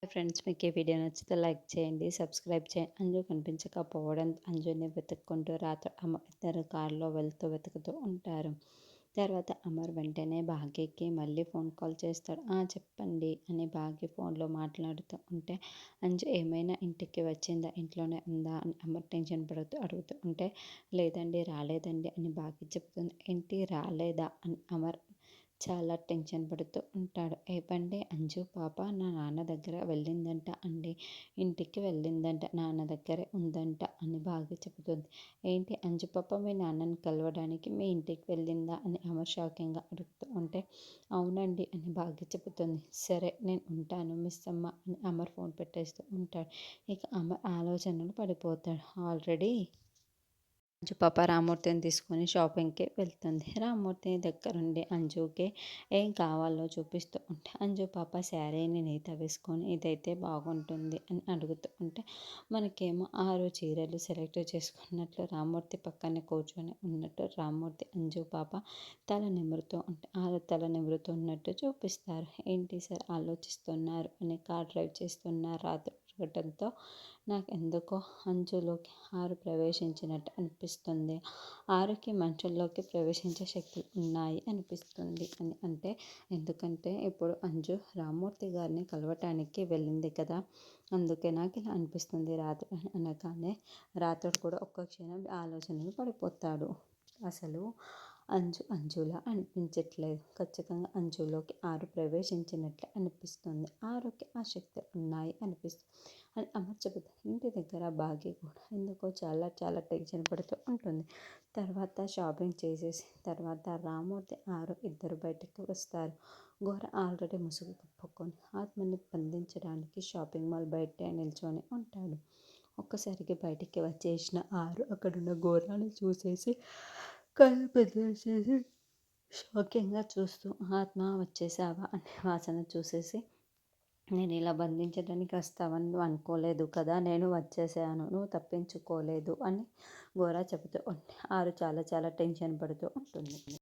Friends, మీకు ఈ video నచ్చితే లైక్ చేయండి, సబ్స్క్రైబ్ చేయండి. అంజు కనిపించకపోవడం అంజుని వెతుక్కుంటూ రాత్రి అమర్ ఇద్దరు కారులో వెతుకుతూ ఉంటారు. తర్వాత అమర్ వెంటనే భాగ్యకి మళ్ళీ ఫోన్ కాల్ చేస్తాడు. చెప్పండి అని భాగ్య ఫోన్లో మాట్లాడుతూ ఉంటే అంజు ఏమైనా ఇంటికి వచ్చిందా, ఇంట్లోనే ఉందా అని అమర్ టెన్షన్ పడుతూ అడుగుతూ ఉంటే లేదండి, రాలేదండి అని భాగ్య చెప్తుంది. ఏంటి రాలేదా అని అమర్ చాలా టెన్షన్ పడుతూ ఉంటాడు. ఏవండి, అంజు పాప నా నాన్న దగ్గర వెళ్ళిందంట అండి, ఇంటికి వెళ్ళిందంట, నాన్న దగ్గరే ఉందంట అని బాగా చెబుతుంది. ఏంటి, అంజు పాప మీ నాన్నని కలవడానికి మీ ఇంటికి వెళ్ళిందా అని అమర్ షాకింగ్గా అడుగుతూ ఉంటే అవునండి అని బాగా చెబుతుంది. సరే నేను ఉంటాను మిస్ అమ్మ అని అమర్ ఫోన్ పెట్టేస్తూ ఉంటాడు. ఇక అమర్ ఆలోచనలు పడిపోతాడు. ఆల్రెడీ అంజు పాప రామ్మూర్తిని తీసుకొని షాపింగ్కి వెళ్తుంది. రామ్మూర్తి దగ్గరుండి అంజుకి ఏం కావాలో చూపిస్తూ ఉంటే అంజు పాప శారీని నేత వేసుకొని ఇదైతే బాగుంటుంది అని అడుగుతూ ఉంటే మనకేమో 6 చీరలు సెలెక్ట్ చేసుకున్నట్లు రామ్మూర్తి పక్కనే కూర్చొని ఉన్నట్టు రామ్మూర్తి అంజు పాప తల నిమురుతూ ఉంటే తల నిమురుతున్నట్టు చూపిస్తారు. ఏంటి సార్ ఆలోచిస్తున్నారు అని కార్ డ్రైవ్ చేస్తున్న రాత్రి జరగటంతో నాకు ఎందుకో అంచులోకి 6 ప్రవేశించినట్టు అనిపిస్తుంది. 6కి మనుషుల్లోకి ప్రవేశించే శక్తులు ఉన్నాయి అనిపిస్తుంది అని అంటే ఎందుకంటే ఇప్పుడు అంజు రామ్మూర్తి గారిని కలవటానికి వెళ్ళింది కదా, అందుకే నాకు ఇలా అనిపిస్తుంది రాత్రి అని అనగానే రాత్రుడు కూడా ఒక్క క్షణం ఆలోచనలు పడిపోతాడు. అసలు అంజులా అనిపించట్లేదు. ఖచ్చితంగా అంజులోకి 6 ప్రవేశించినట్లే అనిపిస్తుంది. 6కి ఆ శక్తులు ఉన్నాయి అనిపిస్తుంది అని అమర్ చెబుతారు. ఇంటి దగ్గర భాగ్య కూడా ఎందుకో చాలా చాలా టెన్షన్ పడుతూ ఉంటుంది. తర్వాత షాపింగ్ చేసేసి తర్వాత రామ్మూర్తి ఇద్దరు బయటకు వస్తారు. ఘోర ఆల్రెడీ ముసుగు కప్పుకొని ఆత్మని బంధించడానికి షాపింగ్ మాల్ బయటే నిల్చొని ఉంటాడు. ఒక్కసారికి బయటికి వచ్చేసిన అక్కడున్న ఘోరాన్ని చూసేసి కళ్ళు పెద్దసేసి షాకింగ్గా చూస్తూ ఆత్మ వచ్చేసావా అనే వాసన చూసేసి నేను ఇలా బంధించడానికి వస్తావని నువ్వు అనుకోలేదు కదా, నేను వచ్చేసాను, నువ్వు తప్పించుకోలేదు అని గోరా చెబుతూ ఉంటే చాలా చాలా టెన్షన్ పడుతూ ఉంటుంది.